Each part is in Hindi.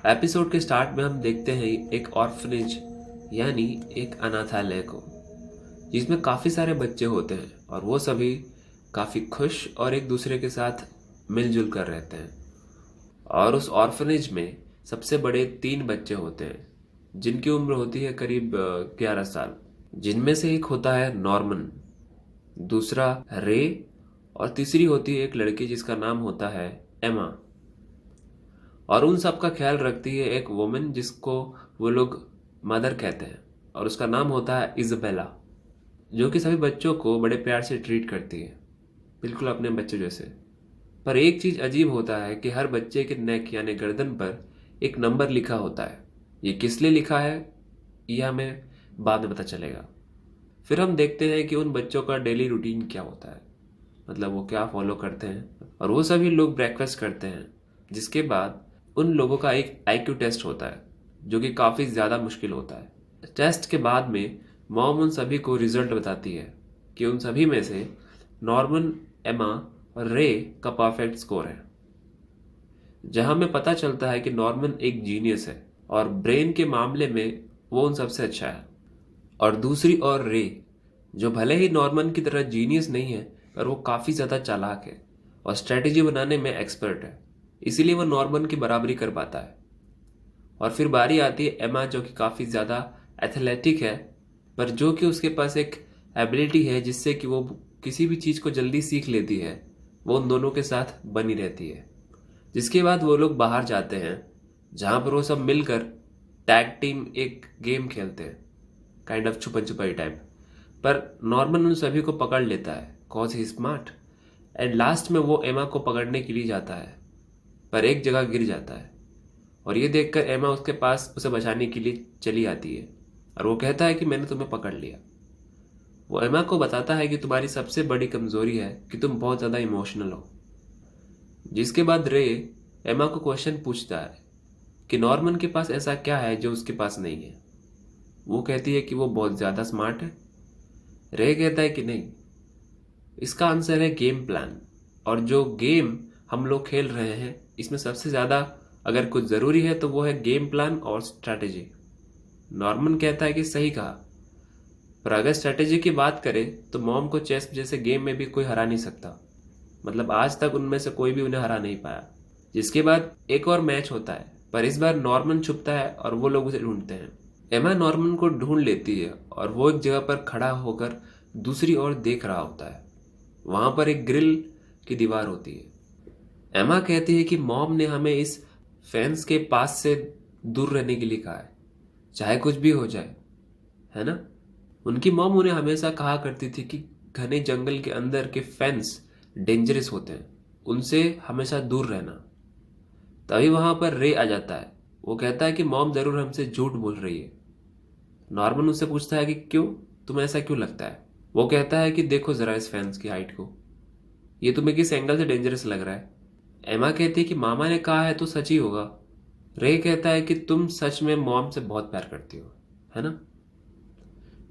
एपिसोड के स्टार्ट में हम देखते हैं एक ऑर्फनेज यानी एक अनाथालय को, जिसमें काफ़ी सारे बच्चे होते हैं और वो सभी काफ़ी खुश और एक दूसरे के साथ मिलजुल कर रहते हैं। और उस ऑर्फनेज में सबसे बड़े 3 बच्चे होते हैं जिनकी उम्र होती है करीब 11 साल, जिनमें से एक होता है नॉर्मन, दूसरा रे और तीसरी होती है एक लड़की जिसका नाम होता है एमा। और उन सब का ख्याल रखती है एक वुमन जिसको वो लोग मदर कहते हैं और उसका नाम होता है इज़ाबेला, जो कि सभी बच्चों को बड़े प्यार से ट्रीट करती है, बिल्कुल अपने बच्चे जैसे। पर एक चीज़ अजीब होता है कि हर बच्चे के नेक यानी गर्दन पर एक नंबर लिखा होता है। ये किस लिए लिखा है ये हमें बाद में पता चलेगा। फिर हम देखते हैं कि उन बच्चों का डेली रूटीन क्या होता है, मतलब वो क्या फॉलो करते हैं। और वो सभी लोग ब्रेकफास्ट करते हैं, जिसके बाद उन लोगों का एक आईक्यू टेस्ट होता है जो कि काफ़ी ज़्यादा मुश्किल होता है। टेस्ट के बाद में मॉम उन सभी को रिजल्ट बताती है कि उन सभी में से नॉर्मन, एमा और रे का परफेक्ट स्कोर है। जहां में पता चलता है कि नॉर्मन एक जीनियस है और ब्रेन के मामले में वो उन सबसे अच्छा है। और दूसरी ओर रे, जो भले ही नॉर्मन की तरह जीनियस नहीं है पर वो काफ़ी ज़्यादा चालाक है और स्ट्रेटेजी बनाने में एक्सपर्ट है, इसीलिए वो नॉर्मन की बराबरी कर पाता है। और फिर बारी आती है एमा, जो कि काफ़ी ज़्यादा एथलेटिक है, पर जो कि उसके पास एक एबिलिटी है जिससे कि वो किसी भी चीज़ को जल्दी सीख लेती है। वो उन दोनों के साथ बनी रहती है। जिसके बाद वो लोग बाहर जाते हैं जहाँ पर वो सब मिलकर टैग टीम एक गेम खेलते हैं, काइंड ऑफ छुपन छुपाई टाइप। पर नॉर्मन उन सभी को पकड़ लेता है cause he smart, and last में वो एमा को पकड़ने के लिए जाता है पर एक जगह गिर जाता है। और ये देखकर एमा उसके पास उसे बचाने के लिए चली आती है और वो कहता है कि मैंने तुम्हें पकड़ लिया। वो एमा को बताता है कि तुम्हारी सबसे बड़ी कमजोरी है कि तुम बहुत ज़्यादा इमोशनल हो। जिसके बाद रे एमा को क्वेश्चन पूछता है कि नॉर्मन के पास ऐसा क्या है जो उसके पास नहीं है। वो कहती है कि वो बहुत ज़्यादा स्मार्ट है। रे कहता है कि नहीं, इसका आंसर है गेम प्लान। और जो गेम हम लोग खेल रहे हैं इसमें सबसे ज़्यादा अगर कुछ ज़रूरी है तो वो है गेम प्लान और स्ट्रैटेजी। नॉर्मन कहता है कि सही कहा, पर अगर स्ट्रैटेजी की बात करें तो मॉम को चेस जैसे गेम में भी कोई हरा नहीं सकता, मतलब आज तक उनमें से कोई भी उन्हें हरा नहीं पाया। जिसके बाद एक और मैच होता है, पर इस बार नॉर्मन छुपता है और वो लोग उसे ढूंढते हैं। एमा नॉर्मन को ढूंढ लेती है और वो एक जगह पर खड़ा होकर दूसरी ओर देख रहा होता है। वहां पर एक ग्रिल की दीवार होती है। एमा कहती है कि मॉम ने हमें इस फेंस के पास से दूर रहने के लिए कहा है, चाहे कुछ भी हो जाए, है ना। उनकी मॉम उन्हें हमेशा कहा करती थी कि घने जंगल के अंदर के फेंस डेंजरस होते हैं, उनसे हमेशा दूर रहना। तभी वहां पर रे आ जाता है। वो कहता है कि मॉम जरूर हमसे झूठ बोल रही है। नॉर्मन उससे पूछता है कि क्यों, तुम्हें ऐसा क्यों लगता है। वो कहता है कि देखो जरा इस फेंस की हाइट को, ये तुम्हें किस एंगल से डेंजरस लग रहा है। एमा कहती है कि मामा ने कहा है तो सच ही होगा। रे कहता है कि तुम सच में मॉम से बहुत प्यार करती हो, है ना।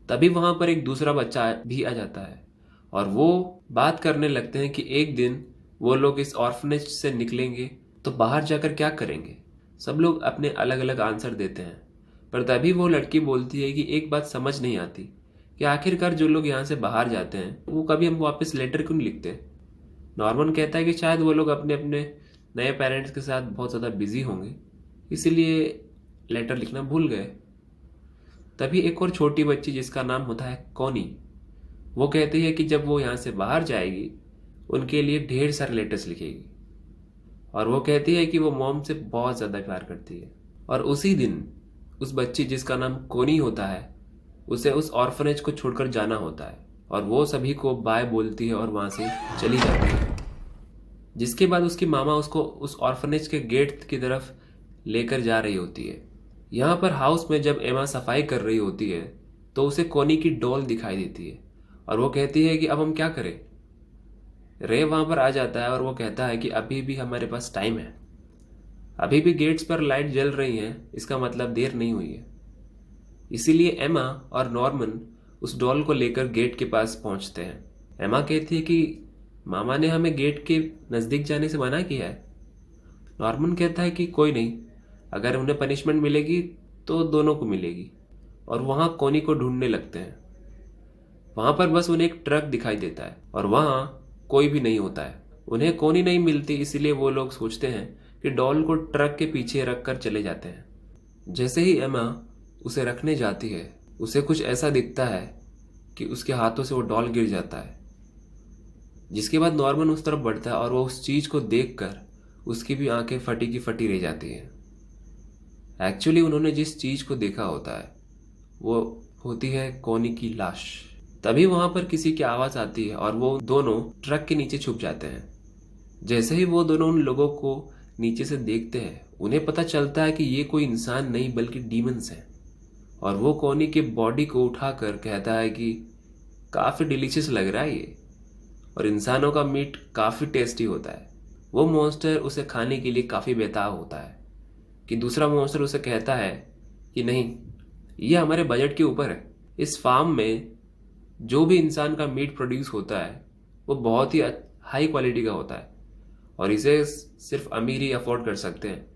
तभी वहां पर एक दूसरा बच्चा भी आ जाता है और वो बात करने लगते हैं कि एक दिन वो लोग इस ऑर्फनेज से निकलेंगे तो बाहर जाकर क्या करेंगे। सब लोग अपने अलग अलग आंसर देते हैं, पर तभी वो लड़की बोलती है कि एक बात समझ नहीं आती कि आखिरकार जो लोग यहाँ से बाहर जाते हैं वो कभी हमको वापस लेटर क्यों नहीं लिखते। नॉर्मन कहता है कि शायद वो लोग अपने अपने नए पेरेंट्स के साथ बहुत ज़्यादा बिजी होंगे, इसीलिए लेटर लिखना भूल गए। तभी एक और छोटी बच्ची जिसका नाम होता है कॉनी, वो कहती है कि जब वो यहाँ से बाहर जाएगी उनके लिए ढेर सारे लेटर्स लिखेगी। और वो कहती है कि वो मॉम से बहुत ज़्यादा प्यार करती है। और उसी दिन उस बच्ची जिसका नाम कोनी होता है उसे उस ऑर्फनेज को छोड़कर जाना होता है और वो सभी को बाय बोलती है और वहाँ से चली जाती है। जिसके बाद उसकी मामा उसको उस ऑर्फनेज के गेट की तरफ लेकर जा रही होती है। यहाँ पर हाउस में जब एमा सफाई कर रही होती है तो उसे कोनी की डॉल दिखाई देती है और वो कहती है कि अब हम क्या करें। रे वहां पर आ जाता है और वो कहता है कि अभी भी हमारे पास टाइम है, अभी भी गेट्स पर लाइट जल रही है, इसका मतलब देर नहीं हुई है। इसीलिए एमा और नॉर्मन उस डॉल को लेकर गेट के पास पहुंचते हैं। एमा कहती है कि मामा ने हमें गेट के नज़दीक जाने से मना किया है। नॉर्मन कहता है कि कोई नहीं, अगर उन्हें पनिशमेंट मिलेगी तो दोनों को मिलेगी, और वहाँ कोनी को ढूंढने लगते हैं। वहाँ पर बस उन्हें एक ट्रक दिखाई देता है और वहाँ कोई भी नहीं होता है। उन्हें कोनी नहीं मिलती, इसलिए वो लोग सोचते हैं कि डॉल को ट्रक के पीछे रख कर चले जाते हैं। जैसे ही एमा उसे रखने जाती है, उसे कुछ ऐसा दिखता है कि उसके हाथों से वो डॉल गिर जाता है, जिसके बाद नॉर्मन उस तरफ बढ़ता है और वो उस चीज़ को देखकर उसकी भी आंखें फटी की फटी रह जाती हैं। एक्चुअली उन्होंने जिस चीज़ को देखा होता है वो होती है कोनी की लाश। तभी वहां पर किसी की आवाज़ आती है और वो दोनों ट्रक के नीचे छुप जाते हैं। जैसे ही वो दोनों उन लोगों को नीचे से देखते हैं, उन्हें पता चलता है कि ये कोई इंसान नहीं बल्कि डीमंस हैं। और वो कोनी के बॉडी को उठाकर कहता है कि काफ़ी डिलीशियस लग रहा है ये, और इंसानों का मीट काफ़ी टेस्टी होता है। वो मॉन्स्टर उसे खाने के लिए काफ़ी बेताब होता है कि दूसरा मॉन्स्टर उसे कहता है कि नहीं, ये हमारे बजट के ऊपर है। इस फार्म में जो भी इंसान का मीट प्रोड्यूस होता है वो बहुत ही हाई क्वालिटी का होता है और इसे सिर्फ अमीर ही अफोर्ड कर सकते हैं।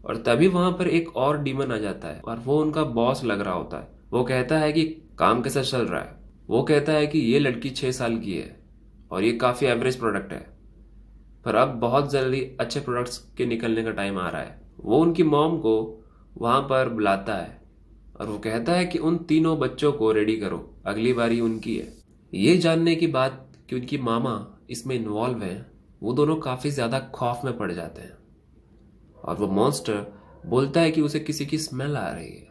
और तभी वहां पर एक और डीमन आ जाता है और वो उनका बॉस लग रहा होता है। वो कहता है कि काम कैसा चल रहा है। वो कहता है कि ये लड़की 6 साल की है और ये काफ़ी एवरेज प्रोडक्ट है, पर अब बहुत जल्दी अच्छे प्रोडक्ट्स के निकलने का टाइम आ रहा है। वो उनकी मॉम को वहां पर बुलाता है और वो कहता है कि उन तीनों बच्चों को रेडी करो, अगली बारी उनकी है। ये जानने की बात कि उनकी मामा इसमें इन्वॉल्व हैं, वो दोनों काफ़ी ज़्यादा खौफ में पड़ जाते हैं। और वो मॉन्स्टर बोलता है कि उसे किसी की स्मेल आ रही है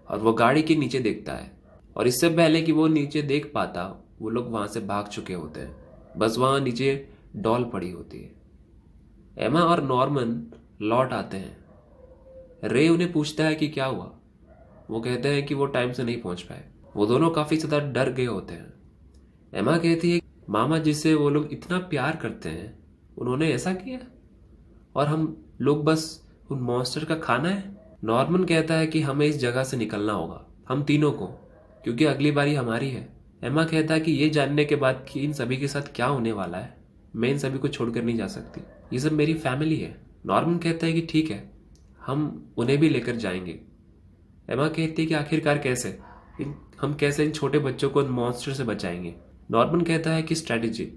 और वो गाड़ी के नीचे देखता है, और इससे पहले कि वो नीचे देख पाता वो लोग वहाँ से भाग चुके होते हैं। बस वहाँ नीचे डॉल पड़ी होती है। एमा और नॉर्मन लौट आते हैं। रे उन्हें पूछता है कि क्या हुआ। वो कहते हैं कि वो टाइम से नहीं पहुंच पाए। वो दोनों काफ़ी ज़्यादा डर गए होते हैं। एमा कहती है मामा जिससे वो लोग इतना प्यार करते हैं उन्होंने ऐसा किया और हम लोग बस उन मॉन्स्टर का खाना है। नॉर्मन कहता है कि हमें इस जगह से निकलना होगा, हम तीनों को, क्योंकि अगली बारी हमारी है। एमा कहता है कि ये जानने के बाद कि इन सभी के साथ क्या होने वाला है, मैं इन सभी को छोड़कर नहीं जा सकती, ये सब मेरी फैमिली है। नॉर्मन कहता है कि ठीक है, हम उन्हें भी लेकर जाएंगे। एमा कहती है कि आखिरकार कैसे, हम कैसे इन छोटे बच्चों को मॉन्स्टर से बचाएंगे। नॉर्मन कहता है कि स्ट्रैटेजी,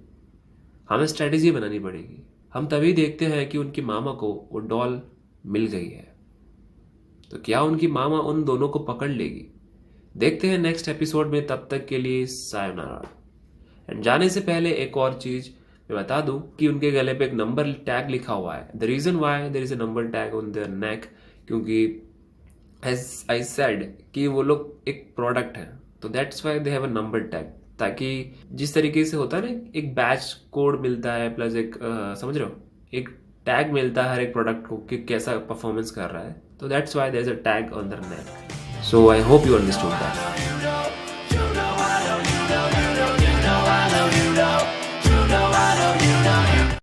हमें स्ट्रैटेजी बनानी पड़ेगी। हम तभी देखते हैं कि उनकी मामा को वो डॉल मिल गई है, तो क्या उनकी मामा उन दोनों को पकड़ लेगी। देखते हैं नेक्स्ट एपिसोड में। तब तक के लिए सायोनारा। एंड जाने से पहले एक और चीज मैं बता दूं कि उनके गले पे एक नंबर टैग लिखा हुआ है। The reason why there is a number tag on their neck, क्योंकि एज आई सेड कि वो लोग एक प्रोडक्ट है, तो that's why they have a number tag, ताकि जिस तरीके से होता है ना, एक बैच कोड मिलता है प्लस एक समझ रहे हो, एक टैग मिलता है हर एक प्रोडक्ट को कि कैसा परफॉर्मेंस कर रहा है, तो that's why there is a tag on their neck. So I hope you understood that.